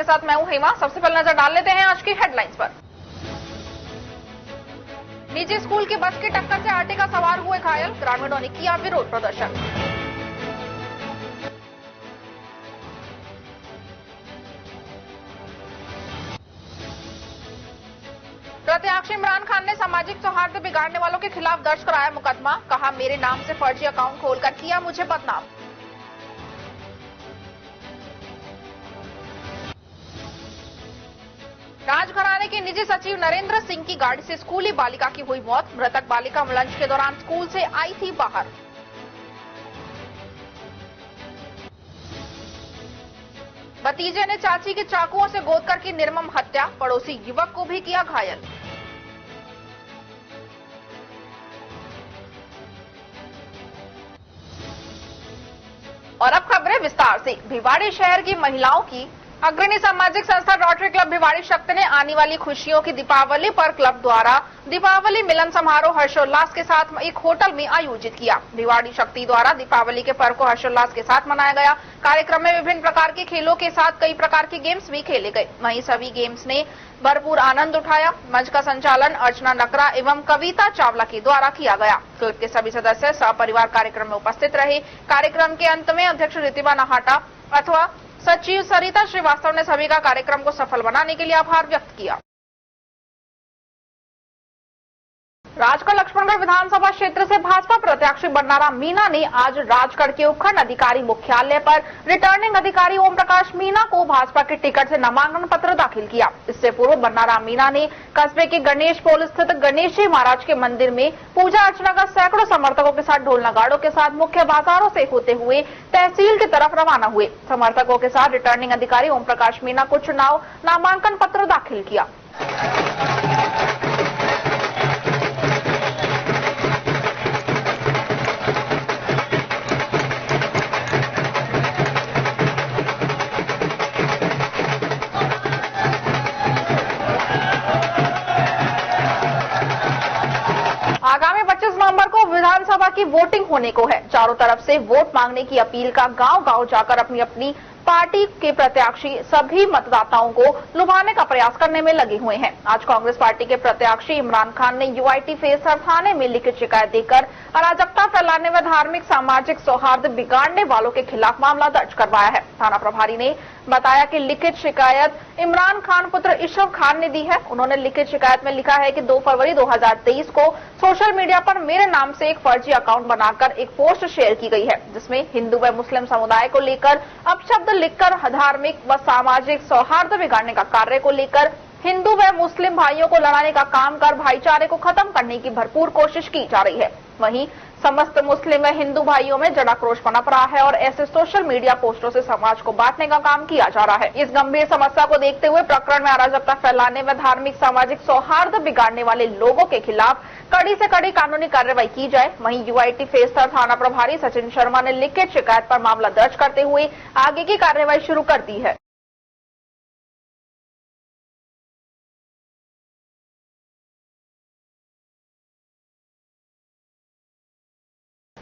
आपके साथ मैं हूं हेमा। सबसे पहले नजर डाल लेते हैं आज की हेडलाइंस पर। निजी स्कूल की बस की टक्कर से आर्टिका सवार हुए घायल, ग्रामीणों ने किया विरोध प्रदर्शन। प्रत्याशी इमरान खान ने सामाजिक सौहार्द बिगाड़ने वालों के खिलाफ दर्ज कराया मुकदमा, कहा मेरे नाम से फर्जी अकाउंट खोलकर किया मुझे बदनाम। राजघराने के निजी सचिव नरेंद्र सिंह की गाड़ी से स्कूली बालिका की हुई मौत, मृतक बालिका लंच के दौरान स्कूल से आई थी बाहर। भतीजे ने चाची की चाकुओं से गोदकर की निर्मम हत्या, पड़ोसी युवक को भी किया घायल। और अब खबरें विस्तार से। भिवाड़ी शहर की महिलाओं की अग्रणी सामाजिक संस्था रोटरी क्लब भिवाड़ी शक्ति ने आने वाली खुशियों की दीपावली पर क्लब द्वारा दीपावली मिलन समारोह हर्षोल्लास के साथ एक होटल में आयोजित किया। भिवाड़ी शक्ति द्वारा दीपावली के पर्व को हर्षोल्लास के साथ मनाया गया। कार्यक्रम में विभिन्न प्रकार के खेलों के साथ कई प्रकार के गेम्स भी खेले गए। वहीं सभी गेम्स ने भरपूर आनंद उठाया। मंच का संचालन अर्चना नकरा एवं कविता चावला के द्वारा किया गया। क्लब के सभी सदस्य सपरिवार कार्यक्रम में उपस्थित रहे। कार्यक्रम के अंत में अध्यक्ष रितिबा नहाटा अथवा सचिव सरिता श्रीवास्तव ने सभी का कार्यक्रम को सफल बनाने के लिए आभार व्यक्त किया। राजगढ़ लक्ष्मणगढ़ विधानसभा क्षेत्र से भाजपा प्रत्याशी बन्नारा मीणा ने आज राजगढ़ के उपखंड अधिकारी मुख्यालय पर रिटर्निंग अधिकारी ओम प्रकाश मीणा को भाजपा के टिकट से नामांकन पत्र दाखिल किया। इससे पूर्व बन्नारा मीणा ने कस्बे के गणेश पोल स्थित गणेश जी महाराज के मंदिर में पूजा अर्चना का सैकड़ों समर्थकों के साथ ढोल नगाड़ों के साथ मुख्य बाजारों से होते हुए तहसील की तरफ रवाना हुए। समर्थकों के साथ रिटर्निंग अधिकारी ओम प्रकाश मीणा को चुनाव नामांकन पत्र दाखिल किया। आगामी 25 नवंबर को विधानसभा की वोटिंग होने को है। चारों तरफ से वोट मांगने की अपील का गांव-गांव जाकर अपनी अपनी पार्टी के प्रत्याशी सभी मतदाताओं को लुभाने का प्रयास करने में लगे हुए हैं। आज कांग्रेस पार्टी के प्रत्याशी इमरान खान ने यूआईटी फेस हर थाने में लिखित शिकायत देकर अराजकता फैलाने व धार्मिक सामाजिक सौहार्द बिगाड़ने वालों के खिलाफ मामला दर्ज करवाया है। थाना प्रभारी ने बताया कि लिखित शिकायत इमरान खान पुत्र इशव खान ने दी है। उन्होंने लिखित शिकायत में लिखा है कि 2 फरवरी 2023 को सोशल मीडिया पर मेरे नाम से एक फर्जी अकाउंट बनाकर एक पोस्ट शेयर की गई है, जिसमें हिंदू व मुस्लिम समुदाय को लेकर अपशब्द लिखकर धार्मिक व सामाजिक सौहार्द बिगाड़ने का कार्य को लेकर हिंदू व मुस्लिम भाइयों को लड़ाने का काम कर भाईचारे को खत्म करने की भरपूर कोशिश की जा रही है। वहीं समस्त मुस्लिम व हिंदू भाइयों में जनाक्रोश पनप रहा है और ऐसे सोशल मीडिया पोस्टों से समाज को बांटने का काम किया जा रहा है। इस गंभीर समस्या को देखते हुए प्रकरण में अराजकता फैलाने व धार्मिक सामाजिक सौहार्द बिगाड़ने वाले लोगों के खिलाफ कड़ी से कड़ी कानूनी कार्रवाई की जाए। वहीं यूआईटी फेस थाना प्रभारी सचिन शर्मा ने लिखित शिकायत पर मामला दर्ज करते हुए आगे की कार्रवाई शुरू कर दी है।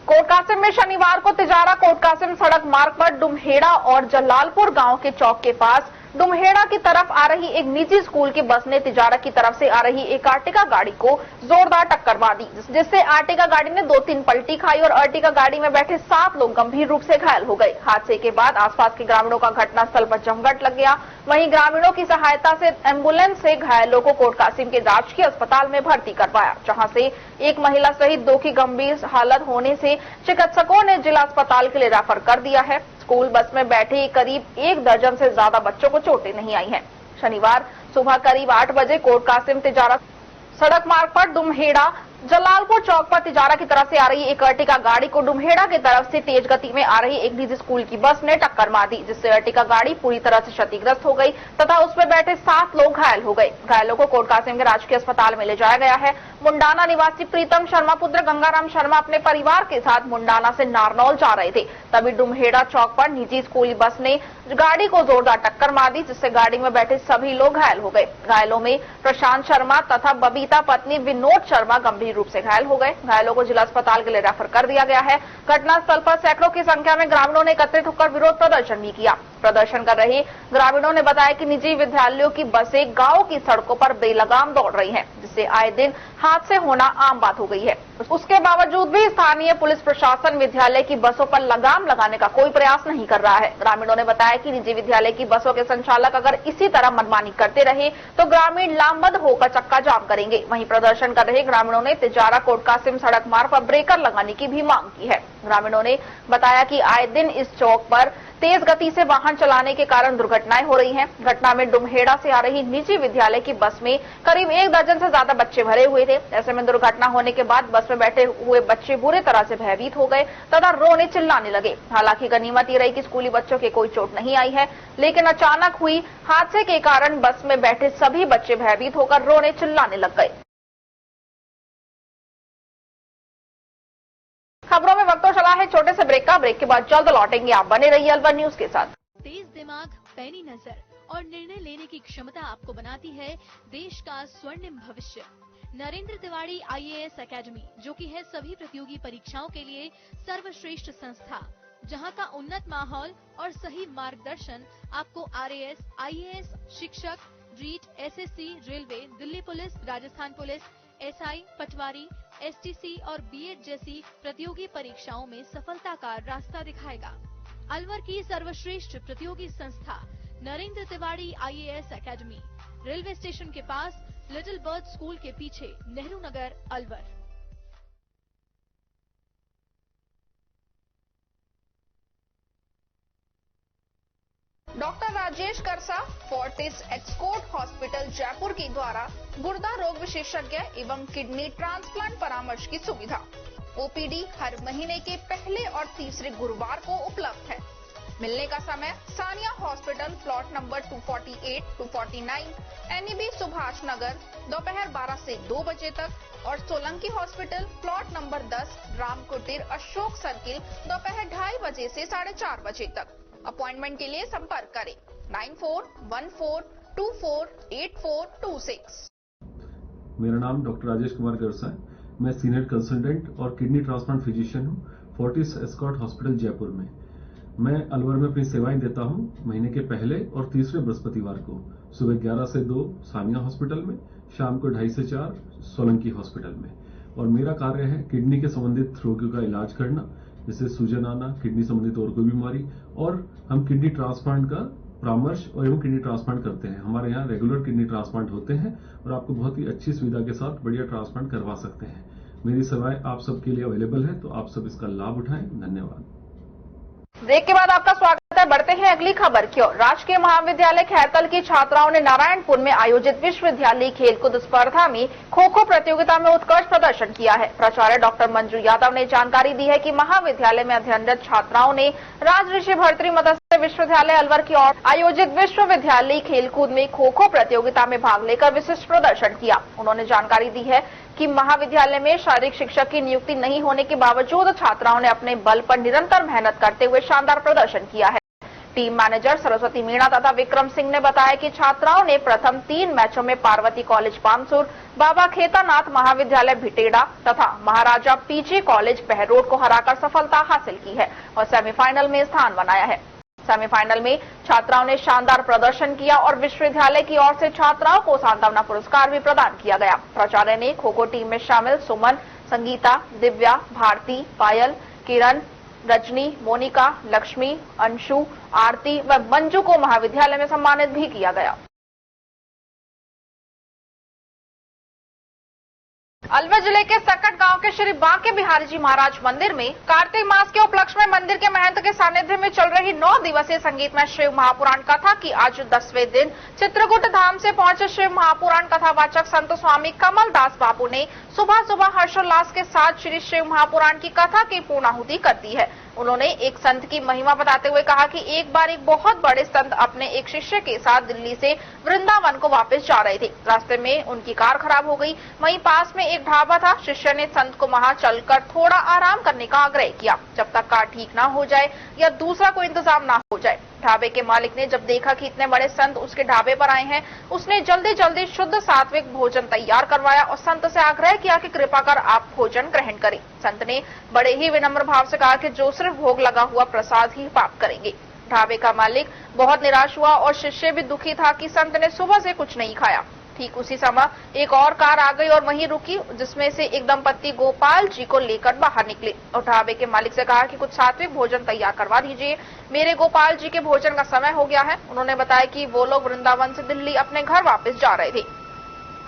कोटकासिम में शनिवार को तिजारा कोटकासिम सड़क मार्ग पर डुमहेड़ा और जलालपुर गांव के चौक के पास डुमहेड़ा की तरफ आ रही एक निजी स्कूल की बस ने तिजारा की तरफ से आ रही एक आर्टिका गाड़ी को जोरदार टक्कर मार दी, जिससे आर्टिका गाड़ी ने 2-3 पलटी खाई और आर्टिका गाड़ी में बैठे 7 लोग गंभीर रूप से घायल हो गए। हादसे के बाद आसपास के ग्रामीणों का घटनास्थल पर जमघट लग गया। वहीं ग्रामीणों की सहायता से एम्बुलेंस से घायलों को कोटकासिम के राजकीय अस्पताल में भर्ती करवाया, जहाँ से एक महिला सहित 2 की गंभीर हालत होने से चिकित्सकों ने जिला अस्पताल के लिए रेफर कर दिया है। स्कूल बस में बैठे करीब 1 दर्जन से ज्यादा बच्चों को चोटें नहीं आई हैं। शनिवार सुबह करीब 8 बजे कोटकासिम तिजारा सड़क मार्ग पर डुमहेड़ा जलालपुर चौक पर तिजारा की तरफ से आ रही एक अर्टिका गाड़ी को डुमहेड़ा की तरफ से तेज गति में आ रही एक निजी स्कूल की बस ने टक्कर मार दी, जिससे अर्टिका गाड़ी पूरी तरह से क्षतिग्रस्त हो गई तथा उसमें बैठे 7 लोग घायल हो गए। घायलों को कोटकासिम के राजकीय अस्पताल में ले जाया गया है। मुंडाना निवासी प्रीतम शर्मा पुत्र गंगाराम शर्मा अपने परिवार के साथ मुंडाना से नारनौल जा रहे थे, तभी डुमहेड़ा चौक पर निजी स्कूल बस ने गाड़ी को जोरदार टक्कर मार दी, जिससे गाड़ी में बैठे सभी लोग घायल हो गए। घायलों में प्रशांत शर्मा तथा बबीता पत्नी विनोद शर्मा गंभीर रूप से घायल हो गए। घायलों को जिला अस्पताल के लिए रेफर कर दिया गया है। घटनास्थल पर सैकड़ों की संख्या में ग्रामीणों ने एकत्रित होकर विरोध प्रदर्शन भी किया। प्रदर्शन कर रहे ग्रामीणों ने बताया कि निजी विद्यालयों की बसें गांव की सड़कों पर बेलगाम दौड़ रही हैं, जिससे आए दिन हादसे होना आम बात हो गई है। उसके बावजूद भी स्थानीय पुलिस प्रशासन विद्यालय की बसों पर लगाम लगाने का कोई प्रयास नहीं कर रहा है। ग्रामीणों ने बताया कि निजी विद्यालय की बसों के संचालक अगर इसी तरह मनमानी करते रहे तो ग्रामीण लामबंद होकर चक्का जाम करेंगे। वहीं प्रदर्शन कर रहे ग्रामीणों ने तिजारा कोट कासिम सड़क मार्ग पर ब्रेकर लगाने की भी मांग की है। ग्रामीणों ने बताया कि आए दिन इस चौक पर तेज गति से वाहन चलाने के कारण दुर्घटनाएं हो रही हैं। घटना में डुमहेड़ा से आ रही निजी विद्यालय की बस में करीब 1 दर्जन से ज्यादा बच्चे भरे हुए थे। ऐसे में दुर्घटना होने के बाद बस में बैठे हुए बच्चे बुरी तरह से भयभीत हो गए तथा रोने चिल्लाने लगे। हालांकि गनीमत ये रही कि स्कूली बच्चों के कोई चोट नहीं आई है, लेकिन अचानक हुई हादसे के कारण बस में बैठे सभी बच्चे भयभीत होकर रोने चिल्लाने लग गए। खबरों में वक्त तो चला है छोटे से ब्रेक का। ब्रेक के बाद जल्द लौटेंगे। आप बने रहिए अलवर न्यूज के साथ। तेज दिमाग, पैनी नजर और निर्णय लेने की क्षमता आपको बनाती है देश का स्वर्णिम भविष्य। नरेंद्र तिवारी IAS एकेडमी, जो कि है सभी प्रतियोगी परीक्षाओं के लिए सर्वश्रेष्ठ संस्था, जहां का उन्नत माहौल और सही मार्गदर्शन आपको RAS, IAS, शिक्षक, REET, SSC, railway, Delhi police, Rajasthan police, SI, Patwari, STC और B.Ed जैसी प्रतियोगी परीक्षाओं में सफलता का रास्ता दिखाएगा। अलवर की सर्वश्रेष्ठ प्रतियोगी संस्था Narendra Tiwari IAS academy, railway station के पास, लिटिल बर्ड स्कूल के पीछे, नेहरू नगर, अलवर। डॉक्टर राजेश करसा, फोर्टिस एक्सकोर्ट हॉस्पिटल जयपुर के द्वारा गुर्दा रोग विशेषज्ञ एवं किडनी ट्रांसप्लांट परामर्श की सुविधा। OPD हर महीने के पहले और तीसरे गुरुवार को उपलब्ध है। मिलने का समय Sania hospital, plot number 248, 249, NEB Subhash Nagar, दोपहर 12 से 2 बजे तक और Solanki hospital, plot number 10, Ram Kutir, Ashok circle, दोपहर 2:30 बजे से 4:30 बजे तक। अपॉइंटमेंट के लिए संपर्क करें 9414248426। मेरा नाम डॉक्टर राजेश कुमार गरसा है। मैं सीनियर कंसल्टेंट और किडनी ट्रांसप्लांट फिजिशियन हूँ फोर्टिस एस्कॉर्ट हॉस्पिटल जयपुर में। मैं अलवर में अपनी सेवाएं देता हूँ महीने के पहले और तीसरे बृहस्पतिवार को सुबह 11 से 2 सानिया हॉस्पिटल में, शाम को 2:30 से 4 सोलंकी हॉस्पिटल में। और मेरा कार्य है किडनी के संबंधित रोगियों का इलाज करना, जैसे सूजन आना, किडनी संबंधित और कोई बीमारी, और हम किडनी ट्रांसप्लांट का परामर्श और एवं किडनी ट्रांसप्लांट करते हैं। हमारे यहाँ रेगुलर किडनी ट्रांसप्लांट होते हैं और आपको बहुत ही अच्छी सुविधा के साथ बढ़िया ट्रांसप्लांट करवा सकते हैं। मेरी सेवाएं आप सबके लिए अवेलेबल है, तो आप सब इसका लाभ उठाएं। धन्यवाद। ब्रेक के बाद आपका स्वागत है। बढ़ते हैं अगली खबर की ओर। राजकीय महाविद्यालय खैरकल की छात्राओं ने नारायणपुर में आयोजित विश्वविद्यालय खेलकूद स्पर्धा में खो-खो प्रतियोगिता में उत्कृष्ट प्रदर्शन किया है। प्राचार्य डॉक्टर मंजू यादव ने जानकारी दी है कि महाविद्यालय में अध्ययनरत छात्राओं ने राजऋषि भर्तृ मत्स्य विश्वविद्यालय अलवर की ओर आयोजित विश्वविद्यालय खेलकूद में खो-खो प्रतियोगिता में भाग लेकर विशिष्ट प्रदर्शन किया। उन्होंने जानकारी दी है कि महाविद्यालय में शारीरिक शिक्षक की नियुक्ति नहीं होने के बावजूद छात्राओं ने अपने बल पर निरंतर मेहनत करते हुए शानदार प्रदर्शन किया है। टीम मैनेजर सरस्वती मीणा तथा विक्रम सिंह ने बताया कि छात्राओं ने प्रथम 3 मैचों में पार्वती कॉलेज पानसूर, बाबा खेतानाथ महाविद्यालय भिटेड़ा तथा महाराजा PG कॉलेज बहरोड को हराकर सफलता हासिल की है और सेमीफाइनल में स्थान बनाया है। सेमीफाइनल में छात्राओं ने शानदार प्रदर्शन किया और विश्वविद्यालय की ओर से छात्राओं को सांत्वना पुरस्कार भी प्रदान किया गया। प्राचार्य ने खो-खो टीम में शामिल सुमन, संगीता, दिव्या, भारती, पायल, किरण, रजनी, मोनिका, लक्ष्मी, अंशु, आरती व मंजू को महाविद्यालय में सम्मानित भी किया गया। अलवर जिले के सकट गांव के श्री बांके बिहारी जी महाराज मंदिर में कार्तिक मास के उपलक्ष्य में मंदिर के महंत के सानिध्य में चल रही 9 दिवसीय संगीतमय शिव महापुराण कथा की आज 10वें दिन चित्रकूट धाम से पहुंचे शिव महापुराण कथावाचक संत स्वामी कमल दास बाबू ने सुबह सुबह हर्षोल्लास के साथ श्री शिव महापुराण की कथा की पूर्णाहुति कर दी है। उन्होंने एक संत की महिमा बताते हुए कहा कि एक बार एक बहुत बड़े संत अपने एक शिष्य के साथ दिल्ली से वृंदावन को वापस जा रहे थे। रास्ते में उनकी कार खराब हो गई। वहीं पास में एक ढाबा था। शिष्य ने संत को वहां चलकर थोड़ा आराम करने का आग्रह किया, जब तक कार ठीक ना हो जाए या दूसरा कोई इंतजाम ना हो जाए। ढाबे के मालिक ने जब देखा कि इतने बड़े संत उसके ढाबे पर आए हैं, उसने जल्दी जल्दी शुद्ध सात्विक भोजन तैयार करवाया और संत से आग्रह किया कि कृपा कर आप भोजन ग्रहण करें। संत ने बड़े ही विनम्र भाव से कहा कि जो सिर्फ भोग लगा हुआ प्रसाद ही प्राप्त करेंगे। ढाबे का मालिक बहुत निराश हुआ और शिष्य भी दुखी था कि संत ने सुबह से कुछ नहीं खाया। ठीक उसी समय एक और कार आ गई और वहीं रुकी, जिसमें से एक दंपत्ति गोपाल जी को लेकर बाहर निकले और ढाबे के मालिक से कहा कि कुछ सात्विक भोजन तैयार करवा दीजिए, मेरे गोपाल जी के भोजन का समय हो गया है। उन्होंने बताया कि वो लोग वृंदावन से दिल्ली अपने घर वापस जा रहे थे।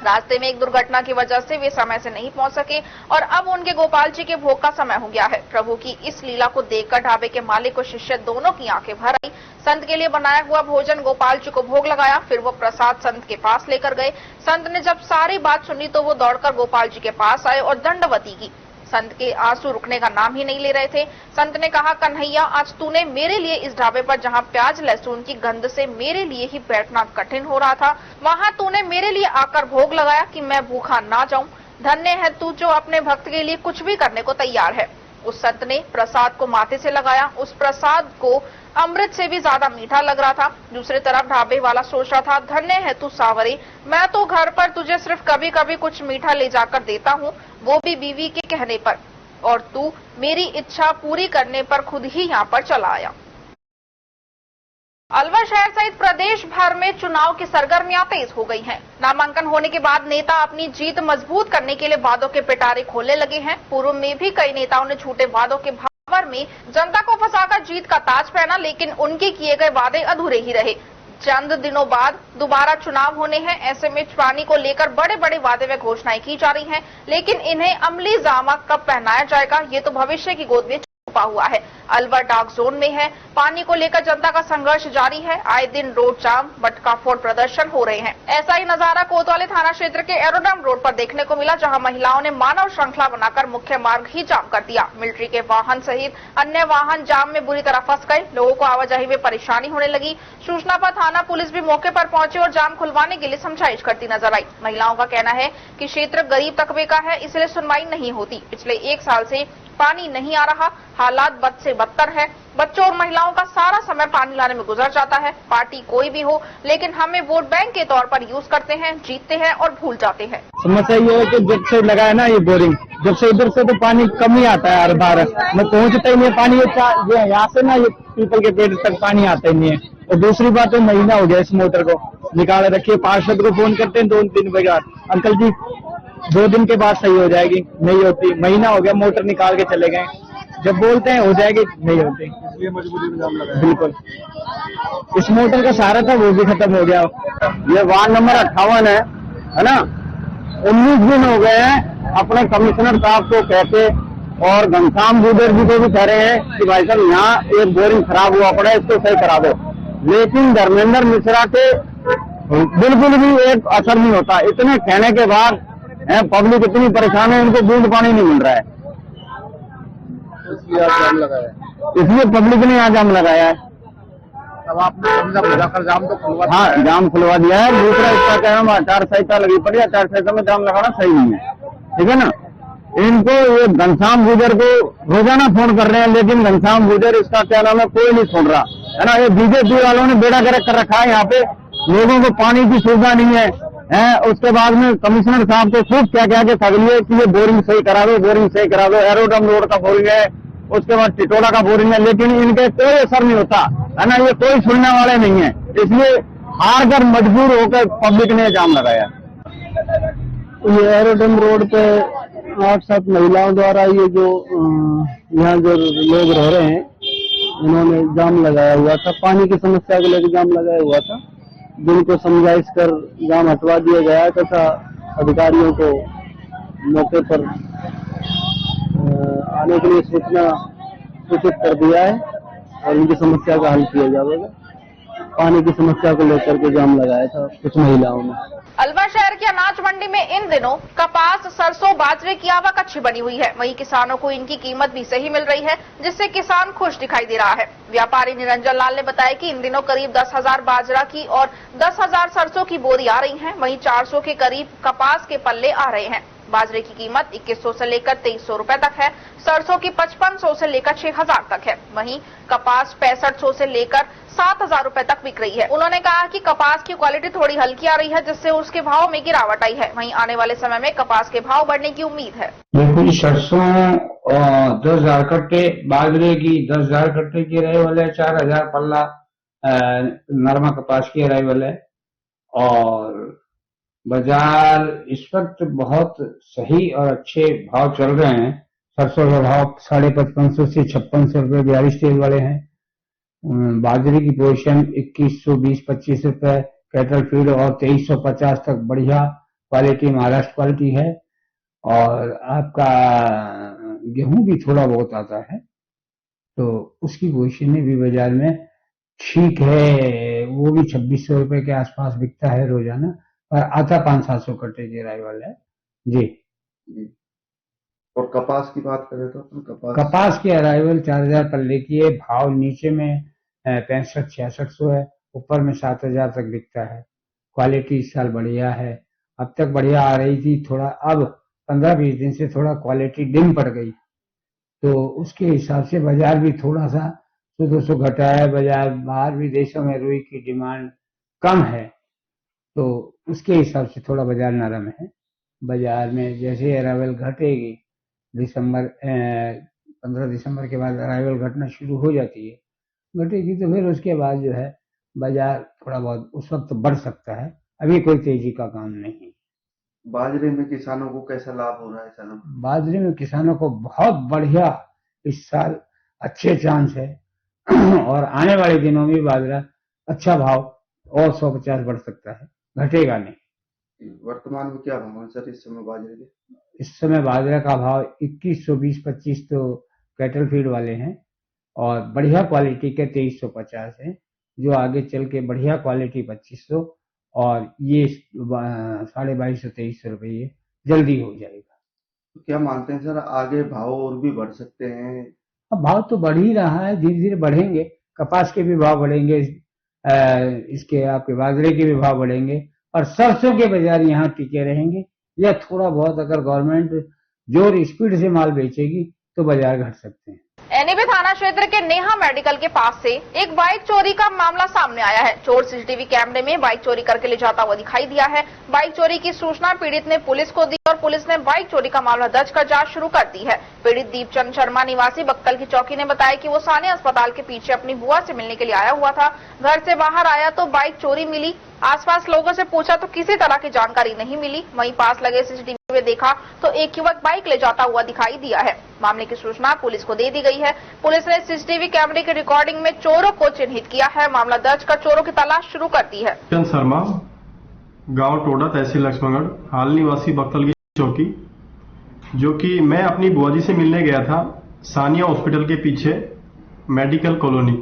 रास्ते में एक दुर्घटना की वजह से वे समय से नहीं पहुंच सके और अब उनके गोपाल जी के भोग का समय हो गया है। प्रभु की इस लीला को देखकर ढाबे के मालिक और शिष्य दोनों की आंखें भर आई। संत के लिए बनाया हुआ भोजन गोपाल जी को भोग लगाया, फिर वो प्रसाद संत के पास लेकर गए। संत ने जब सारी बात सुनी तो वो दौड़कर गोपाल जी के पास आए और दंडवती की। संत के आंसू रुकने का नाम ही नहीं ले रहे थे। संत ने कहा, कन्हैया, आज तूने मेरे लिए इस ढाबे पर जहां प्याज लहसुन की गंध से मेरे लिए ही बैठना कठिन हो रहा था, वहां तूने मेरे लिए आकर भोग लगाया कि मैं भूखा ना जाऊं। धन्य है तू जो अपने भक्त के लिए कुछ भी करने को तैयार है। उस संत ने प्रसाद को माथे से लगाया। उस प्रसाद को अमृत से भी ज्यादा मीठा लग रहा था। दूसरी तरफ ढाबे वाला सोच रहा था, धन्य है तू सावरी, मैं तो घर पर तुझे सिर्फ कभी कभी कुछ मीठा ले जाकर देता हूँ, वो भी बीवी के कहने पर, और तू मेरी इच्छा पूरी करने पर खुद ही यहाँ पर चला आया। अलवर शहर सहित प्रदेश भर में चुनाव की सरगर्मियां तेज हो गई हैं। नामांकन होने के बाद नेता अपनी जीत मजबूत करने के लिए वादों के पिटारे खोलने लगे हैं। पूर्व में भी कई नेताओं ने झूठे वादों के भावर में जनता को फंसाकर जीत का ताज पहना, लेकिन उनके किए गए वादे अधूरे ही रहे। चंद दिनों बाद दोबारा चुनाव होने हैं, ऐसे में पानी को लेकर बड़े बड़े वादे व घोषणाएं की जा रही हैं, लेकिन इन्हें अमली जामा कब पहनाया जाएगा, ये तो भविष्य की गोद में छुपा हुआ है। अलवर डार्क जोन में है। पानी को लेकर जनता का संघर्ष जारी है। आए दिन रोड जाम, मटका फोड़ प्रदर्शन हो रहे हैं। ऐसा ही नजारा कोतवाली थाना क्षेत्र के एरोड्रम रोड पर देखने को मिला, जहां महिलाओं ने मानव श्रृंखला बनाकर मुख्य मार्ग ही जाम कर दिया। मिलिट्री के वाहन सहित अन्य वाहन जाम में बुरी तरह फंस गए। लोगों को आवाजाही में परेशानी होने लगी। सूचना पर थाना पुलिस भी मौके पर पहुंची और जाम खुलवाने के लिए समझाइश करती नजर आई। महिलाओं का कहना है कि क्षेत्र गरीब तबके का है, इसलिए सुनवाई नहीं होती। पिछले 1 साल से पानी नहीं आ रहा, हालात बद से बदतर है। बच्चों और महिलाओं का सारा समय पानी लाने में गुजर जाता है। पार्टी कोई भी हो, लेकिन हमें वोट बैंक के तौर पर यूज करते हैं, जीतते हैं और भूल जाते हैं। समस्या ये है कि जब से लगा है ना ये बोरिंग, जब से इधर से तो पानी कम ही आता है हर बार, मैं पहुंचता ही नहीं पानी। ये यहाँ से ना ये पीपल के पेड़ तक पानी आता ही नहीं है। और दूसरी बात है, महीना हो गया इस मोटर को निकाल रखिए। पार्षद को फोन करते हैं 2-3 बजे, अंकल जी 2 दिन के बाद सही हो जाएगी, नहीं होती। महीना हो गया मोटर निकाल के चले गए, जब बोलते हैं हो जाएगी, नहीं होती। इसलिए मजबूरी में जाम लगा। बिल्कुल, इस मोटर का सहारा था वो भी खत्म हो गया। ये वार्ड नंबर 58 है ना, 19 दिन हो गए हैं अपने कमिश्नर साहब को कहते, और घनश्याम गुजर जी को भी कह रहे हैं कि भाई साहब यहाँ एक बोरिंग खराब हुआ पड़ा है, इसको सही करा दो। लेकिन धर्मेंद्र मिश्रा के बिल्कुल भी एक असर नहीं होता। इतने कहने के बाद पब्लिक इतनी परेशान है, इनको बूंद पानी नहीं मिल रहा है, इसलिए जाम लगाया है। इसलिए पब्लिक ने यहाँ जाम लगाया है। अब आपने जाम तो खुलवा, हाँ जाम खुलवा दिया है। दूसरा इसका कहना आचार संहिता लगी पड़ी, आचार संहिता में जाम लगाना सही नहीं है, ठीक है ना। इनको ये घनश्याम गुजर को रोजाना फोन कर रहे हैं, लेकिन घनश्याम गुजर इसका क्या नाम है कोई नहीं सुन रहा है ना। ये बीजेपी वालों ने बेड़ा गर्क कर रखा है, यहाँ पे लोगों को पानी की सुविधा नहीं है। उसके बाद में कमिश्नर साहब को खूब क्या क्या के ठग लिए कि ये बोरिंग सही करा दो, बोरिंग सही करा दो। एरोड्रम रोड का बोरिंग है, उसके बाद टिटोला का बोरिंग है, लेकिन इनके कोई असर नहीं होता है ना। ये कोई सुनने वाले नहीं है, इसलिए हार कर मजबूर होकर पब्लिक ने जाम लगाया। ये एरोड्रम रोड पे 8-7 महिलाओं द्वारा ये जो यहाँ जो लोग रह रहे हैं, उन्होंने जाम लगाया हुआ था। पानी की समस्या को लेकर जाम लगाया हुआ था, जिनको समझाइश कर जाम हटवा दिया गया तथा अधिकारियों को मौके पर आने के लिए सूचित कर दिया है और इनकी समस्या का हल किया जाएगा। पानी की समस्या को लेकर के जाम लगाया था कुछ महिलाओं ने। अलवर शहर की अनाज मंडी में इन दिनों कपास, सरसों, बाजरे की आवक अच्छी बनी हुई है। वहीं किसानों को इनकी कीमत भी सही मिल रही है, जिससे किसान खुश दिखाई दे रहा है। व्यापारी निरंजन लाल ने बताया कि इन दिनों करीब 10,000 बाजरा की और 10,000 सरसों की बोरी आ रही है। वहीं 400 के करीब कपास के पल्ले आ रहे हैं। बाजरे की कीमत 2100 से लेकर 2300 रुपए तक है। सरसों की 5500 से लेकर 6000 तक है। वहीं कपास 6500 से लेकर 7000 रुपए तक बिक रही है। उन्होंने कहा कि कपास की क्वालिटी थोड़ी हल्की आ रही है, जिससे उसके भाव में गिरावट आई है। वहीं आने वाले समय में कपास के भाव बढ़ने की उम्मीद है। देखो, सरसों 10,000 कट्टे, बाजरे की 10,000 कट्टे की अराइवल है, 4,000 पल्ला नरमा कपास की अराइवल है। और बाजार इस वक्त बहुत सही और अच्छे भाव चल रहे हैं। सरसों का भाव 5550 से 5600 रुपए 42 तेल वाले हैं। बाजरे की पोजीशन 2120-25 रुपए कैटल फीड और 2350 तक बढ़िया क्वालिटी महाराष्ट्र क्वालिटी है। और आपका गेहूं भी थोड़ा बहुत आता है, तो उसकी पोजीशन भी बाजार में ठीक है। वो भी 2600 रुपए के आसपास बिकता है रोजाना, और आता 500-700 कट्टे की अराइवल है जी। और कपास की बात करें तो कपास की अराइवल 4000 पल्ले की है। भाव नीचे में 6500-6600 है, ऊपर में 7000 तक बिकता है। क्वालिटी इस साल बढ़िया है, अब तक बढ़िया आ रही थी, थोड़ा अब 15-20 दिन से थोड़ा क्वालिटी डिम पड़ गई, तो उसके हिसाब से बाजार भी थोड़ा सा 100-200 घटा है। बाजार बाहर विदेशों में रुई की डिमांड कम है, तो उसके हिसाब से थोड़ा बाजार नरम है। बाजार में जैसे अराइवल घटेगी, 15 दिसंबर के बाद अराइवल घटना शुरू हो जाती है, घटेगी तो फिर उसके बाद जो है बाजार थोड़ा बहुत उस वक्त बढ़ सकता है। अभी कोई तेजी का काम नहीं। बाजरे में किसानों को कैसा लाभ हो रहा है सर? बाजरे में किसानों को बहुत बढ़िया इस साल अच्छे चांस है, और आने वाले दिनों में बाजरा अच्छा भाव और 150 बढ़ सकता है, घटेगा नहीं। वर्तमान में क्या भाव है सर इस समय बाजरे के? इस समय बाजरा का भाव 2120-25 तो कैटल फीड वाले हैं, और बढ़िया क्वालिटी के 2350 है। जो आगे चल के बढ़िया क्वालिटी 2500, और ये 2250-2300 रुपये जल्दी हो जाएगा। तो क्या मानते हैं सर, आगे भाव और भी बढ़ सकते हैं? अब भाव तो बढ़ ही रहा है, धीरे धीरे बढ़ेंगे। कपास के भी भाव बढ़ेंगे, इसके आपके बाजरे के भी भाव बढ़ेंगे, और सरसों के बाजार यहाँ टिके रहेंगे, या थोड़ा बहुत अगर गवर्नमेंट जोर स्पीड से माल बेचेगी तो बाजार घट सकते हैं। एनएबी थाना क्षेत्र के नेहा मेडिकल के पास से एक बाइक चोरी का मामला सामने आया है। चोर सीसीटीवी कैमरे में बाइक चोरी करके ले जाता हुआ दिखाई दिया है। बाइक चोरी की सूचना पीड़ित ने पुलिस को दी, और पुलिस ने बाइक चोरी का मामला दर्ज कर जांच शुरू कर दी है। पीड़ित दीपचंद शर्मा निवासी बक्तल की चौकी ने बताया कि वो सानिया अस्पताल के पीछे अपनी बुआ से मिलने के लिए आया हुआ था। घर से बाहर आया तो बाइक चोरी मिली। आसपास लोगों से पूछा तो किसी तरह की जानकारी नहीं मिली। वहीं पास लगे सीसीटीवी में देखा तो एक युवक बाइक ले जाता हुआ दिखाई दिया है। मामले की सूचना पुलिस को दे दी गई है। पुलिस ने सीसीटीवी कैमरे की रिकॉर्डिंग में चोरों को चिन्हित किया है। मामला दर्ज कर चोरों की तलाश शुरू कर दी है। दीपचंद शर्मा, गांव टोडा, तहसील लक्ष्मणगढ़, हाल निवासी बक्तल की चौकी, जो कि मैं अपनी बुआ जी से मिलने गया था सानिया हॉस्पिटल के पीछे मेडिकल कॉलोनी।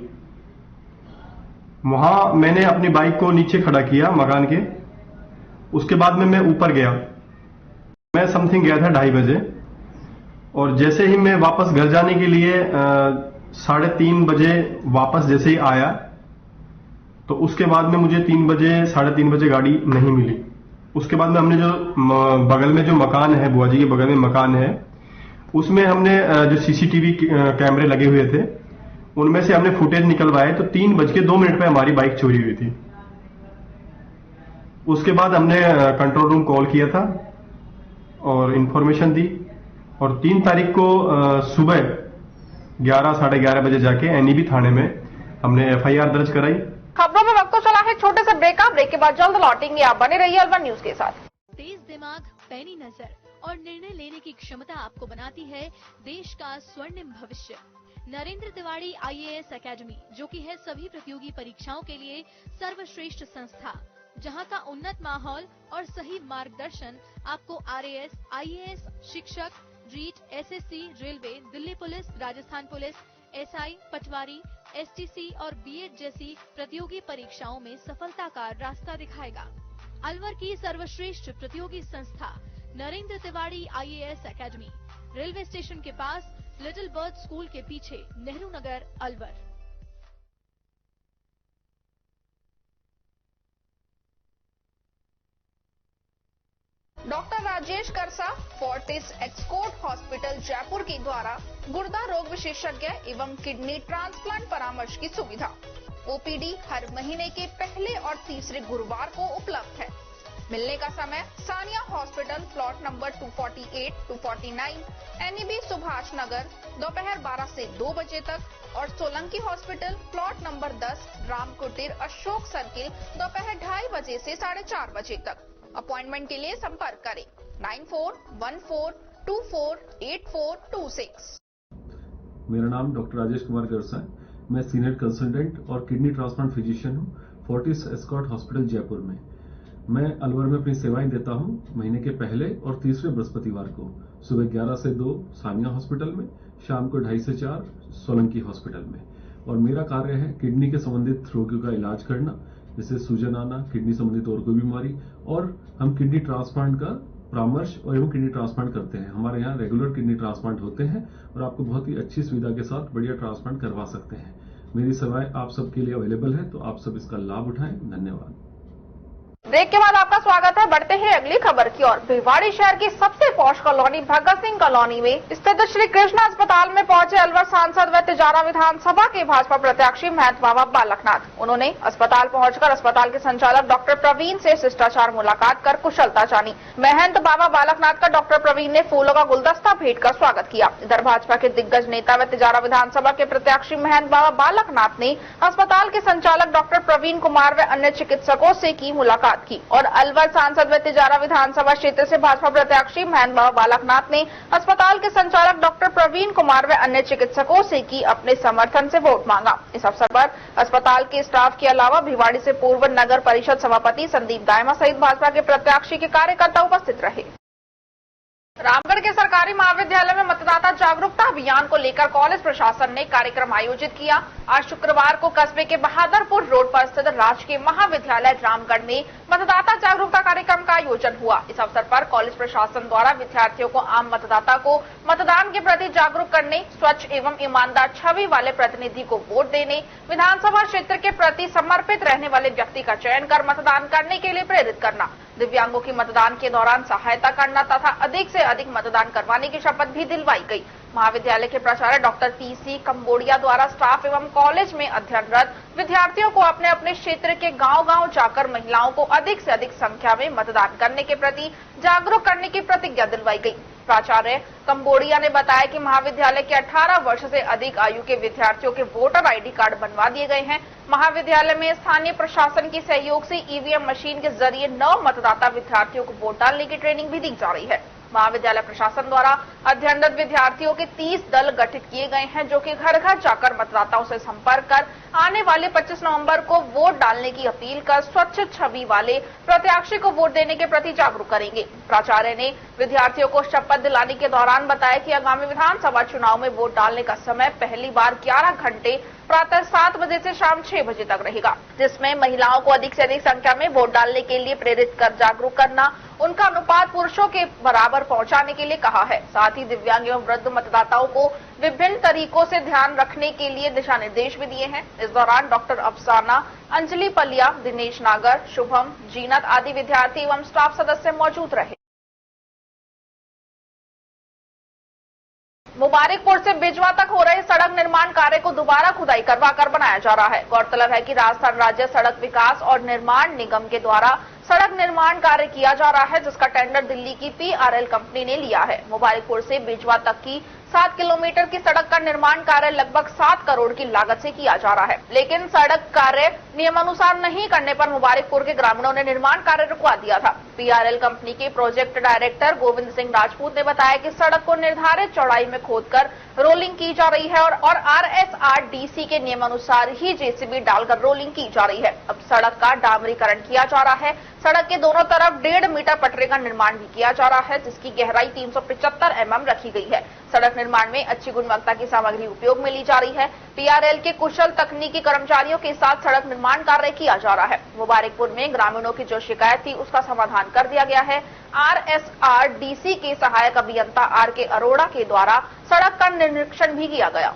वहां मैंने अपनी बाइक को नीचे खड़ा किया मकान के। उसके बाद में मैं ऊपर गया। मैं समथिंग गया था 2:30 बजे, और जैसे ही मैं वापस घर जाने के लिए 3:30 बजे वापस जैसे ही आया, तो उसके बाद में मुझे 3:30 बजे गाड़ी नहीं मिली। उसके बाद में हमने जो बगल में जो मकान है, बुआ जी के बगल में मकान है, उसमें हमने जो सीसीटीवी कैमरे लगे हुए थे, उनमें से हमने फुटेज निकलवाए, तो 3:02 पे हमारी बाइक चोरी हुई थी। उसके बाद हमने कंट्रोल रूम कॉल किया था और इंफॉर्मेशन दी, और 3 तारीख को सुबह 11 साढ़े 11 बजे जाके एनईबी थाने में हमने एफआईआर दर्ज कराई। खबरों में वक्त तो चला है छोटे से ब्रेक का। ब्रेक के बाद जल्द लौटेंगे। आप बने रहिए अलवर न्यूज के साथ। तेज दिमाग, पैनी नजर और निर्णय लेने की क्षमता आपको बनाती है देश का स्वर्णिम भविष्य। नरेंद्र तिवारी आईएएस एकेडमी, जो कि है सभी प्रतियोगी परीक्षाओं के लिए सर्वश्रेष्ठ संस्था, जहां का उन्नत माहौल और सही मार्गदर्शन आपको आरएएस, आईएएस, शिक्षक, REET, SSC, railway, Delhi police, Rajasthan police, SI, पटवारी, एसटीसी और बीएड जैसी प्रतियोगी परीक्षाओं में सफलता का रास्ता दिखाएगा। अलवर की सर्वश्रेष्ठ प्रतियोगी संस्था Narendra Tiwari IAS academy, railway station के पास, लिटिल बर्ड स्कूल के पीछे, नेहरू नगर, अलवर। डॉक्टर राजेश करसा, फोर्टिस एक्सकोर्ट हॉस्पिटल जयपुर के द्वारा गुर्दा रोग विशेषज्ञ एवं किडनी ट्रांसप्लांट परामर्श की सुविधा। ओपीडी हर महीने के पहले और तीसरे गुरुवार को उपलब्ध है। मिलने का समय Sania hospital, plot number 248, 249, NEB Subhash Nagar, दोपहर 12 से 2 बजे तक और Solanki hospital, plot number 10, Ram Kutir, Ashok circle, दोपहर 2:30 बजे से 4:30 बजे तक। अपॉइंटमेंट के लिए संपर्क करें 9414248426। मेरा नाम डॉक्टर राजेश कुमार गरसा है। मैं सीनियर कंसल्टेंट और किडनी ट्रांसप्लांट फिजिशियन हूँ फोर्टिस एस्कॉर्ट हॉस्पिटल जयपुर में। मैं अलवर में अपनी सेवाएं देता हूँ महीने के पहले और तीसरे बृहस्पतिवार को सुबह 11 से 2 सानिया हॉस्पिटल में, शाम को 2:30 से 4 सोलंकी हॉस्पिटल में। और मेरा कार्य है किडनी के संबंधित रोगियों का इलाज करना, जैसे सूजन आना, किडनी संबंधित और कोई बीमारी, और हम किडनी ट्रांसप्लांट का परामर्श और एवं किडनी ट्रांसप्लांट करते हैं। हमारे यहाँ रेगुलर किडनी ट्रांसप्लांट होते हैं और आपको बहुत ही अच्छी सुविधा के साथ बढ़िया ट्रांसप्लांट करवा सकते हैं। मेरी सेवाएं आप सबके लिए अवेलेबल है, तो आप सब इसका लाभ उठाएं। धन्यवाद। ब्रेक के बाद आपका स्वागत है। बढ़ते हैं अगली खबर की ओर। भिवाड़ी शहर की सबसे posh colony Bhagat Singh colony में स्थित श्री कृष्ण अस्पताल में पहुंचे अलवर सांसद व तिजारा विधानसभा के भाजपा प्रत्याशी महंत बाबा बालकनाथ। उन्होंने अस्पताल पहुंचकर अस्पताल के संचालक डॉक्टर प्रवीण से शिष्टाचार मुलाकात कर कुशलता जानी। महंत बाबा बालकनाथ का डॉक्टर प्रवीण ने फूलों का गुलदस्ता भेंट कर स्वागत किया। इधर भाजपा के दिग्गज नेता व तिजारा विधानसभा के प्रत्याशी महंत बाबा बालकनाथ ने अस्पताल के संचालक डॉक्टर प्रवीण कुमार व अन्य चिकित्सकों से की मुलाकात की और अलवर सांसद व तिजारा विधानसभा क्षेत्र से भाजपा प्रत्याशी महंत बाबा बालकनाथ ने अस्पताल के संचालक डॉक्टर प्रवीण कुमार व अन्य चिकित्सकों से की अपने समर्थन से वोट मांगा। इस अवसर पर अस्पताल के स्टाफ के अलावा भिवाड़ी से पूर्व नगर परिषद सभापति संदीप दायमा सहित भाजपा के प्रत्याशी के कार्यकर्ता उपस्थित रहे। रामगढ़ के सरकारी महाविद्यालय में मतदाता जागरूकता अभियान को लेकर कॉलेज प्रशासन ने कार्यक्रम आयोजित किया। आज शुक्रवार को कस्बे के बहादुरपुर रोड पर स्थित राजकीय महाविद्यालय रामगढ़ में मतदाता जागरूकता कार्यक्रम का आयोजन हुआ। इस अवसर पर कॉलेज प्रशासन द्वारा विद्यार्थियों को आम मतदाता को मतदान के प्रति जागरूक करने, स्वच्छ एवं ईमानदार छवि वाले प्रतिनिधि को वोट देने, विधानसभा क्षेत्र के प्रति समर्पित रहने वाले व्यक्ति का चयन कर मतदान करने के लिए प्रेरित करना, दिव्यांगों की मतदान के दौरान सहायता करना तथा अधिक से अधिक मतदान करवाने की शपथ भी दिलवाई गई। महाविद्यालय के प्राचार्य डॉक्टर PC कंबोडिया द्वारा स्टाफ एवं कॉलेज में अध्ययनरत विद्यार्थियों को अपने अपने क्षेत्र के गांव-गांव जाकर महिलाओं को अधिक से अधिक संख्या में मतदान करने के प्रति जागरूक करने की प्रतिज्ञा दिलवाई गई। प्राचार्य कंबोडिया ने बताया कि महाविद्यालय के 18 वर्ष से अधिक आयु के विद्यार्थियों के वोटर ID कार्ड बनवा दिए गए हैं। महाविद्यालय में स्थानीय प्रशासन के सहयोग से EVM मशीन के जरिए 9 मतदाता विद्यार्थियों को वोट डालने की ट्रेनिंग भी दी जा रही है। महाविद्यालय प्रशासन द्वारा अध्ययनरत विद्यार्थियों के 30 दल गठित किए गए हैं, जो कि घर घर जाकर मतदाताओं से संपर्क कर आने वाले 25 नवंबर को वोट डालने की अपील कर स्वच्छ छवि वाले प्रत्याशी को वोट देने के प्रति जागरूक करेंगे। प्राचार्य ने विद्यार्थियों को शपथ दिलाने के दौरान बताया कि आगामी विधानसभा चुनाव में वोट डालने का समय पहली बार 11 घंटे प्रातः 7 बजे से शाम 6 बजे तक रहेगा, जिसमें महिलाओं को अधिक से अधिक संख्या में वोट डालने के लिए प्रेरित कर जागरूक करना, उनका अनुपात पुरुषों के बराबर पहुंचाने के लिए कहा है। साथ ही दिव्यांग एवं वृद्ध मतदाताओं को विभिन्न तरीकों से ध्यान रखने के लिए दिशा निर्देश भी दिए हैं। इस दौरान डॉक्टर अफसाना, अंजलि पलिया, दिनेश नागर, शुभम, जीनत आदि विद्यार्थी एवं स्टाफ सदस्य मौजूद रहे। मुबारकपुर से बिजवा तक हो रहे सड़क निर्माण कार्य को दोबारा खुदाई करवाकर बनाया जा रहा है। गौरतलब है कि राजस्थान राज्य सड़क विकास और निर्माण निगम के द्वारा सड़क निर्माण कार्य किया जा रहा है, जिसका टेंडर दिल्ली की PRL कंपनी ने लिया है। मुबारकपुर से बिजवा तक की 7 किलोमीटर की सड़क का निर्माण कार्य लगभग 7 करोड़ की लागत से किया जा रहा है, लेकिन सड़क कार्य नियमानुसार नहीं करने पर मुबारकपुर के ग्रामीणों ने निर्माण कार्य रुकवा दिया था। PRL कंपनी के प्रोजेक्ट डायरेक्टर गोविंद सिंह राजपूत ने बताया कि सड़क को निर्धारित चौड़ाई में खोदकर रोलिंग की जा रही है और RSRDC के नियमानुसार ही JCB डालकर रोलिंग की जा रही है। अब सड़क का डामरीकरण किया जा रहा है। सड़क के दोनों तरफ 1.5 मीटर पटरी का निर्माण भी किया जा रहा है, जिसकी गहराई 375 mm रखी गई है। सड़क निर्माण में अच्छी गुणवत्ता की सामग्री उपयोग में ली जा रही है। PRL के कुशल तकनीकी कर्मचारियों के साथ सड़क निर्माण कार्य किया जा रहा है। मुबारकपुर में ग्रामीणों की जो शिकायत थी, उसका समाधान कर दिया गया है। RSRDC के सहायक अभियंता RK अरोड़ा के द्वारा सड़क का निरीक्षण भी किया गया।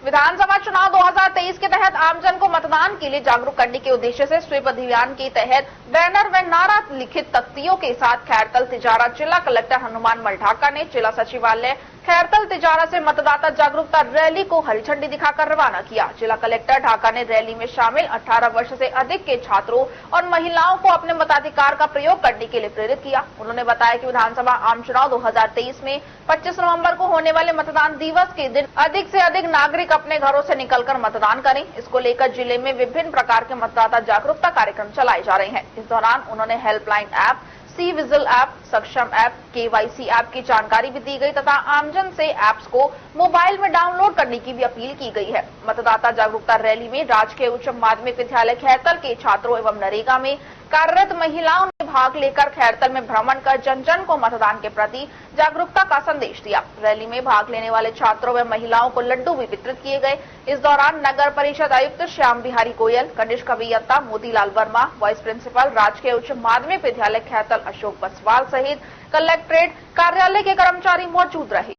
विधानसभा चुनाव 2023 के तहत आमजन को मतदान के लिए जागरूक करने के उद्देश्य से स्वीप अभियान के तहत बैनर व नारा लिखित तख्तियों के साथ खैरतल तिजारा जिला कलेक्टर हनुमान मलढाका ने जिला सचिवालय खैरतल तिजारा से मतदाता जागरूकता रैली को हरी झंडी दिखाकर रवाना किया। जिला कलेक्टर ढाका ने रैली में शामिल 18 वर्ष से अधिक के छात्रों और महिलाओं को अपने मताधिकार का प्रयोग करने के लिए प्रेरित किया। उन्होंने बताया कि विधानसभा आम चुनाव 2023 में 25 नवंबर को होने वाले मतदान दिवस के दिन अधिक से अधिक नागरिक अपने घरों से निकलकर मतदान करें। इसको लेकर जिले में विभिन्न प्रकार के मतदाता जागरूकता कार्यक्रम चलाए जा रहे हैं। इस दौरान उन्होंने helpline app, C vigil app, सक्षम ऐप, KYC ऐप की जानकारी भी दी गई तथा आमजन से ऐप्स को मोबाइल में डाउनलोड करने की भी अपील की गई है। मतदाता जागरूकता रैली में राजकीय उच्च माध्यमिक विद्यालय खैरतल के छात्रों एवं नरेगा में कार्यरत महिलाओं ने भाग लेकर खैरतल में भ्रमण कर जन जन को मतदान के प्रति जागरूकता का संदेश दिया। रैली में भाग लेने वाले छात्रों व महिलाओं को लड्डू भी वितरित किए गए। इस दौरान नगर परिषद आयुक्त श्याम बिहारी गोयल, कनिष्क अभियंता मोतीलाल वर्मा, वाइस प्रिंसिपल राजकीय उच्च माध्यमिक विद्यालय खैरतल अशोक बसवाल सहित कलेक्ट्रेट कार्यालय के कर्मचारी मौजूद रहे।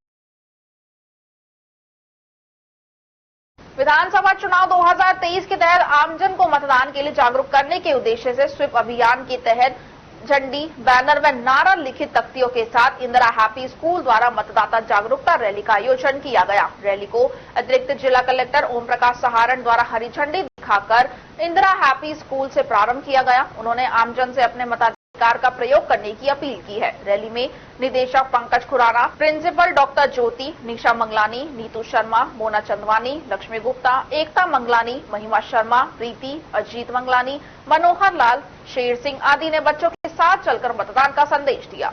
विधानसभा चुनाव 2023 के तहत आमजन को मतदान के लिए जागरूक करने के उद्देश्य से स्वीप अभियान के तहत झंडी, बैनर व नारा लिखित तख्तियों के साथ इंदिरा हैप्पी स्कूल द्वारा मतदाता जागरूकता रैली का आयोजन किया गया। रैली को अतिरिक्त जिला कलेक्टर ओम प्रकाश सहारण द्वारा हरी झंडी दिखाकर इंदिरा हैप्पी स्कूल से प्रारंभ किया गया। उन्होंने आमजन से अपने मताधिकार का प्रयोग करने की अपील की है। रैली में निदेशक पंकज खुराना, प्रिंसिपल डॉक्टर ज्योति, निशा मंगलानी, नीतू शर्मा, मोना चंदवानी, लक्ष्मी गुप्ता, एकता मंगलानी, महिमा शर्मा, प्रीति, अजीत मंगलानी, मनोहर लाल, शेर सिंह आदि ने बच्चों के साथ चलकर मतदान का संदेश दिया।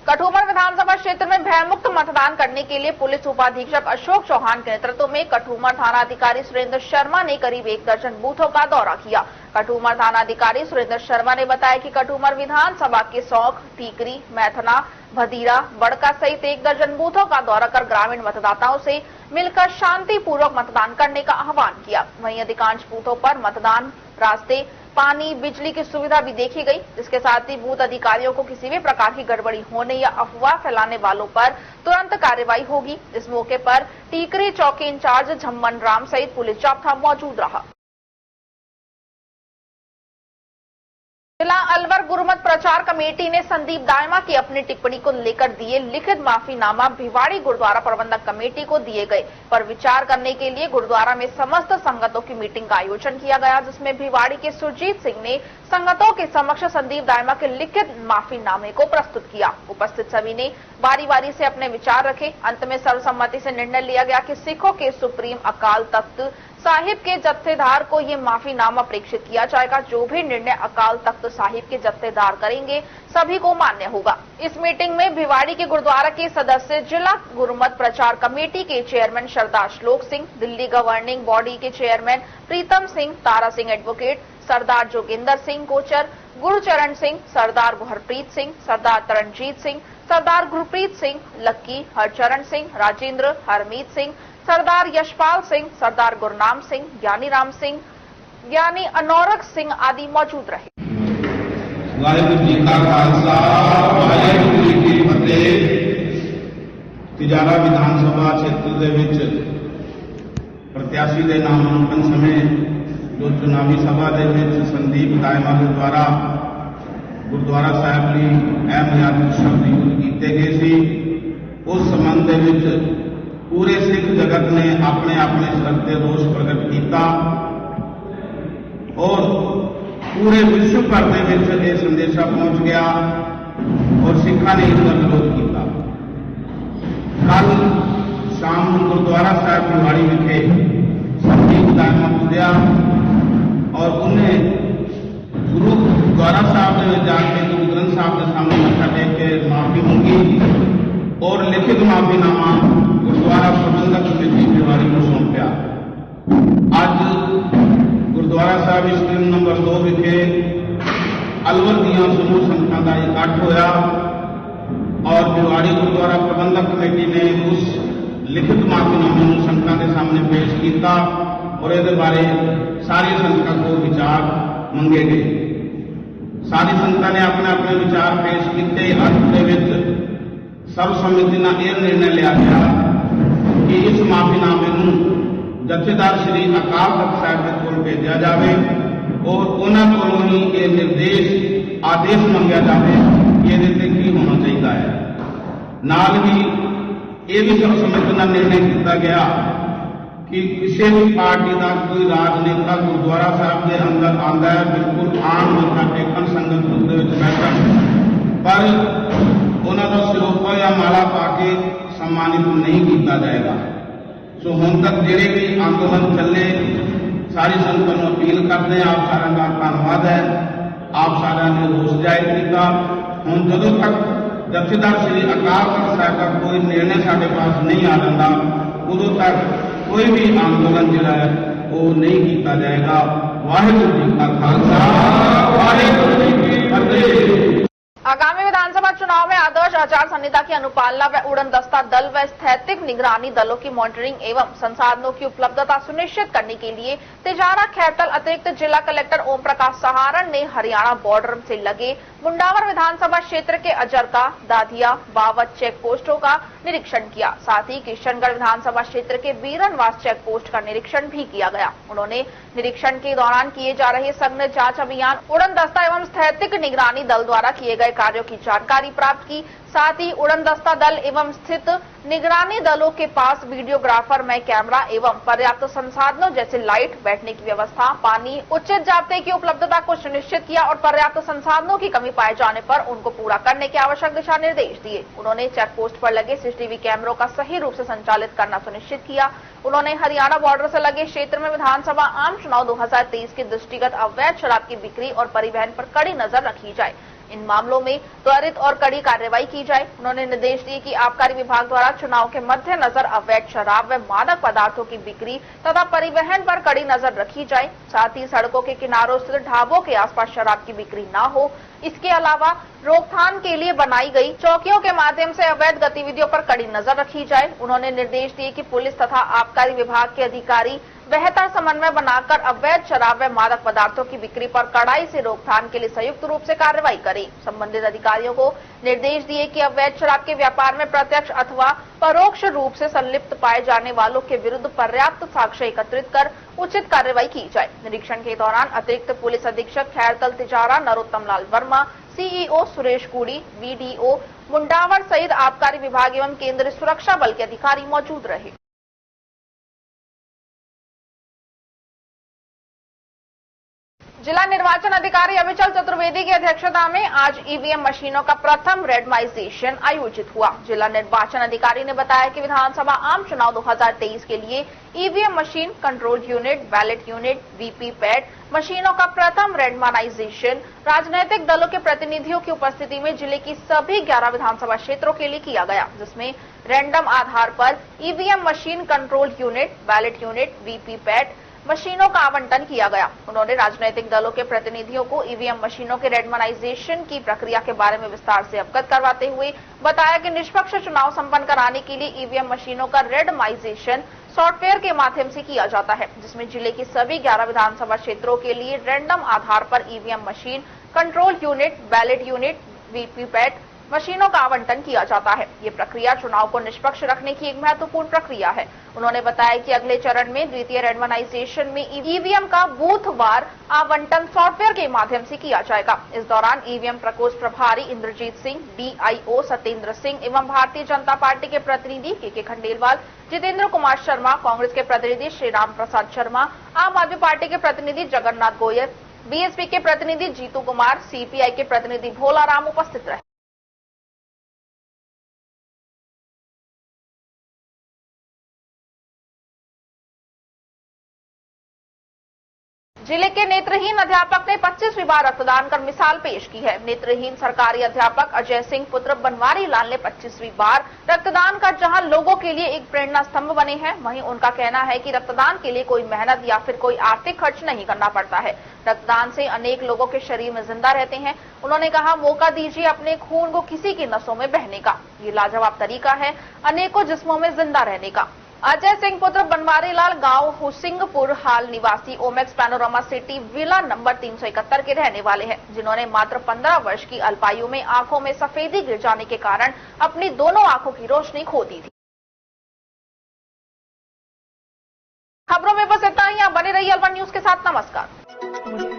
कठुमर विधानसभा क्षेत्र में भयमुक्त मतदान करने के लिए पुलिस उपाधीक्षक अशोक चौहान के नेतृत्व में कठुमर थानाधिकारी सुरेंद्र शर्मा ने करीब 1 दर्जन बूथों का दौरा किया। कठुमर थानाधिकारी सुरेंद्र शर्मा ने बताया कि कठुमर विधानसभा के सौख, टीकरी, मैथना, भदीरा, बड़का सहित 1 दर्जन बूथों का दौरा कर ग्रामीण मतदाताओं से मिलकर शांतिपूर्वक मतदान करने का आह्वान किया। वहीं अधिकांश बूथों पर मतदान रास्ते, पानी, बिजली की सुविधा भी देखी गई। इसके साथ ही बूथ अधिकारियों को किसी भी प्रकार की गड़बड़ी होने या अफवाह फैलाने वालों पर तुरंत कार्रवाई होगी। इस मौके पर टीकरी चौकी इंचार्ज झम्मन राम सहित पुलिस जाब्ता मौजूद रहा। जिला अलवर गुरुमत प्रचार कमेटी ने संदीप दायमा की अपनी टिप्पणी को लेकर दिए लिखित माफीनामा भिवाड़ी गुरुद्वारा प्रबंधक कमेटी को दिए गए पर विचार करने के लिए गुरुद्वारा में समस्त संगतों की मीटिंग का आयोजन किया गया, जिसमें भिवाड़ी के सुरजीत सिंह ने संगतों के समक्ष संदीप दायमा के लिखित माफीनामे को प्रस्तुत किया। उपस्थित सभी ने बारी बारी से अपने विचार रखे। अंत में सर्वसम्मति से निर्णय लिया गया कि सिखों के सुप्रीम अकाल तख्त साहिब के जत्थेदार को ये माफीनामा प्रेषित किया जाएगा। जो भी निर्णय अकाल तख्त साहिब के जत्थेदार करेंगे सभी को मान्य होगा। इस मीटिंग में भिवाड़ी के गुरुद्वारा के सदस्य, जिला गुरुमत प्रचार कमेटी के चेयरमैन सरदार श्लोक सिंह, दिल्ली गवर्निंग बॉडी के चेयरमैन प्रीतम सिंह, तारा सिंह एडवोकेट, सरदार जोगिंदर सिंह कोचर, गुरुचरण सिंह, सरदार गुरप्रीत सिंह, सरदार तरनजीत सिंह, सरदार गुरप्रीत सिंह, लक्की, हरचरण सिंह, राजेंद्र, हरमीत सिंह, सरदार यशपाल सिंह, सरदार गुरनाम सिंह, ज्ञानी राम सिंह, ज्ञानी अनौरक सिंह आदि मौजूद रहे। वाहिगुरू जी का खालसा, वाहिगुरू जी की फतेह। तिजारा विधानसभा क्षेत्र ਦੇ ਵਿੱਚ प्रत्याशी ਦੇ ਨਾਮਾਂਕਨ ਸਮੇਂ ਜੋ ਚੁਣਾਵੀ ਸਭਾ ਦੇ ਵਿੱਚ ਸੰਦੀਪ ਦਾਇਮਾ ਦੇ ਦੁਆਰਾ ਗੁਰਦੁਆਰਾ ਸਾਹਿਬ ਲਈ ਅਹਿਮ ਸ਼ਬਦ ਯੂਜ਼ ਕੀਤੇ ਗਏ ਸੀ, ਉਸ ਸੰਬੰਧ ਦੇ ਵਿੱਚ पूरे सिख जगत ने अपने अपने स्तर से रोष प्रकट किया और पूरे विश्व भर में यह संदेशा पहुंच गया और सिखा ने इसका विरोध किया। कल शाम को गुरुद्वारा साहब भिवाड़ी विखे संदीप दायमा पूजा और उन्हें गुरुद्वारा साहब में जाके गुरु ग्रंथ साहब के सामने मत्था टेक के माफी मंगी और लिखित माफीनामा गुरुद्वारा प्रबंधक कमेटी भिवाड़ी को सौंपया। अज गुरुद्वारा साहब स्क्रीन नंबर 2 विखे अलवर दियां समूह संगतां दा इकट्ठ होया और भिवाड़ी गुरुद्वारा प्रबंधक कमेटी ने उस लिखित माफीनामे नूं संगतां के सामने पेश किया और इहदे बारे सारी संगतां को विचार मंगे गए। सारी संगतां ने अपने अपने विचार पेश किए। अंत दे विच ਸਰਬਸੰਮਤੀ ਨਾਲ ਇਹ ਨਿਰਣਾ ਲਿਆ ਗਿਆ ਕਿ ਇਸ ਮਾਫੀਨਾਮੇ ਨੂੰ ਜਥੇਦਾਰ ਸ੍ਰੀ ਅਕਾਲ ਤਖਤ ਸਾਹਿਬ ਦੇ ਕੋਲ ਭੇਜਿਆ ਜਾਵੇ ਔਰ ਉਹਨਾਂ ਕੋਲੋਂ ਹੀ ਇਹ ਨਿਰਦੇਸ਼ ਆਦੇਸ਼ ਮੰਗਿਆ ਜਾਵੇ ਕਿ ਇਹਦੇ ਤੇ ਕੀ ਹੋਣਾ ਚਾਹੀਦਾ ਹੈ। ਨਾਲ ਹੀ ਇਹ ਵੀ ਸਰਬਸੰਮਤੀ ਨਾਲ ਨਿਰਣਾ ਕੀਤਾ ਗਿਆ कि किसी भी पार्टी का कोई राजनेता गुरुद्वारा साहब के अंदर आता है बिल्कुल आम मत्था टेकन संगत रूप बैठन पर उन्होंने सिरोपा या माला पा के सम्मानित नहीं किया जाएगा। सो हुण तक जिहड़े भी आंदोलन चले सारी संगत को अपील करते हैं, आप सारा का धन्यवाद है, आप सारा ने रोष जाहिर किया। हुण जदों तक जथेदार श्री अकाल तख्त साहब का कोई निर्णय साडे पास नहीं आ जाता उदों तक कोई भी आंदोलन जिहड़ा है वो नहीं किया जाएगा। वाहिगुरू जी का खालसा वाहिगुरू जी की फतेह। आगामी विधानसभा चुनाव में आदर्श आचार संहिता की अनुपालना व उड़न दस्ता दल व स्थैतिक निगरानी दलों की मॉनिटरिंग एवं संसाधनों की उपलब्धता सुनिश्चित करने के लिए तिजारा खैरतल अतिरिक्त जिला कलेक्टर ओम प्रकाश सहारण ने हरियाणा बॉर्डर से लगे मुंडावर विधानसभा क्षेत्र के अजरका, दाधिया, बावत चेक पोस्टों का निरीक्षण किया। साथ ही किशनगढ़ विधानसभा क्षेत्र के बीरनवास चेक पोस्ट का निरीक्षण भी किया गया। उन्होंने निरीक्षण के दौरान किए जा रहे सघन जांच अभियान, उड़न दस्ता एवं स्थैतिक निगरानी दल द्वारा किए गए कार्यों की जानकारी प्राप्त की। साथ ही उड़न दस्ता दल एवं स्थित निगरानी दलों के पास वीडियोग्राफर में कैमरा एवं पर्याप्त संसाधनों जैसे लाइट, बैठने की व्यवस्था, पानी, उचित जाब्ते की उपलब्धता को सुनिश्चित किया और पर्याप्त संसाधनों की कमी पाए जाने पर उनको पूरा करने के आवश्यक दिशा निर्देश दिए। उन्होंने चेक पोस्ट पर लगे सीसीटीवी कैमरों का सही रूप से संचालित करना सुनिश्चित किया। उन्होंने हरियाणा बॉर्डर से लगे क्षेत्र में विधानसभा आम चुनाव 2023 के दृष्टिगत अवैध शराब की बिक्री और परिवहन पर कड़ी नजर रखी जाए। इन मामलों में त्वरित और कड़ी कार्रवाई की जाए। उन्होंने निर्देश दिए कि आबकारी विभाग द्वारा चुनाव के मद्देनजर अवैध शराब व मादक पदार्थों की बिक्री तथा परिवहन पर कड़ी नजर रखी जाए। साथ ही सड़कों के किनारों स्थित ढाबों के आसपास शराब की बिक्री न हो। इसके अलावा रोकथाम के लिए बनाई गई चौकियों के माध्यम से अवैध गतिविधियों पर कड़ी नजर रखी जाए। उन्होंने निर्देश दिए कि पुलिस तथा आबकारी विभाग के अधिकारी बेहतर समन्वय बनाकर अवैध शराब व मादक पदार्थों की बिक्री पर कड़ाई से रोकथाम के लिए संयुक्त रूप से कार्रवाई करें। संबंधित अधिकारियों को निर्देश दिए कि अवैध शराब के व्यापार में प्रत्यक्ष अथवा परोक्ष रूप से संलिप्त पाए जाने वालों के विरुद्ध पर्याप्त साक्ष्य एकत्रित कर उचित कार्रवाई की जाए। निरीक्षण के दौरान अतिरिक्त पुलिस अधीक्षक खैरतल तिजारा नरोत्तम लाल वर्मा, सीईओ सुरेश कुड़ी, वीडीओ मुंडावर सहित आबकारी विभाग एवं केंद्रीय सुरक्षा बल के अधिकारी मौजूद रहे। जिला निर्वाचन अधिकारी अविचल चतुर्वेदी की अध्यक्षता में आज ईवीएम मशीनों का प्रथम रेंडमाइजेशन आयोजित हुआ। जिला निर्वाचन अधिकारी ने बताया कि विधानसभा आम चुनाव 2023 के लिए EVM machine, control unit, ballot unit, VVPAT मशीनों का प्रथम रेंडमाइजेशन राजनीतिक दलों के प्रतिनिधियों की उपस्थिति में जिले की सभी 11 विधानसभा क्षेत्रों के लिए किया गया, जिसमें रैंडम आधार पर EVM machine, control unit, ballot unit, VVPAT मशीनों का आवंटन किया गया। उन्होंने राजनीतिक दलों के प्रतिनिधियों को ईवीएम मशीनों के रेंडमाइजेशन की प्रक्रिया के बारे में विस्तार से अवगत करवाते हुए बताया कि निष्पक्ष चुनाव संपन्न कराने के लिए ईवीएम मशीनों का रेंडमाइजेशन सॉफ्टवेयर के माध्यम से किया जाता है, जिसमें जिले की सभी 11 विधानसभा क्षेत्रों के लिए रैंडम आधार पर EVM machine, control unit, ballot unit, VVPAT मशीनों का आवंटन किया जाता है। ये प्रक्रिया चुनाव को निष्पक्ष रखने की एक महत्वपूर्ण प्रक्रिया है। उन्होंने बताया कि अगले चरण में द्वितीय रेंडमाइजेशन में ईवीएम का बूथवार आवंटन सॉफ्टवेयर के माध्यम से किया जाएगा। इस दौरान ईवीएम प्रकोष्ठ प्रभारी इंद्रजीत सिंह, डीआईओ सत्येंद्र सिंह एवं भारतीय जनता पार्टी के प्रतिनिधि के खंडेलवाल, जितेंद्र कुमार शर्मा, कांग्रेस के प्रतिनिधि श्री राम प्रसाद शर्मा, आम आदमी पार्टी के प्रतिनिधि जगन्नाथ गोयल, बीएसपी के प्रतिनिधि जीतू कुमार, सीपीआई के प्रतिनिधि भोला राम उपस्थित रहे। जिले के नेत्रहीन अध्यापक ने 25वीं बार रक्तदान कर मिसाल पेश की है। नेत्रहीन सरकारी अध्यापक अजय सिंह पुत्र बनवारी लाल ने 25वीं बार रक्तदान कर जहां लोगों के लिए एक प्रेरणा स्तंभ बने हैं, वहीं उनका कहना है कि रक्तदान के लिए कोई मेहनत या फिर कोई आर्थिक खर्च नहीं करना पड़ता है। रक्तदान से अनेक लोगों के शरीर में जिंदा रहते हैं। उन्होंने कहा, मौका दीजिए अपने खून को किसी की नसों में बहने का। ये लाजवाब तरीका है अनेकों जिस्मों में जिंदा रहने का। अजय सिंह पुत्र बनवारी लाल गांव हुसिंगपुर हाल निवासी Omaxe panorama city villa number 371 के रहने वाले हैं, जिन्होंने मात्र 15 वर्ष की अल्पायु में आंखों में सफेदी गिर जाने के कारण अपनी दोनों आंखों की रोशनी खो दी थी। खबरों में बस इतना ही। आप बने रहिए अलवर न्यूज के साथ। नमस्कार।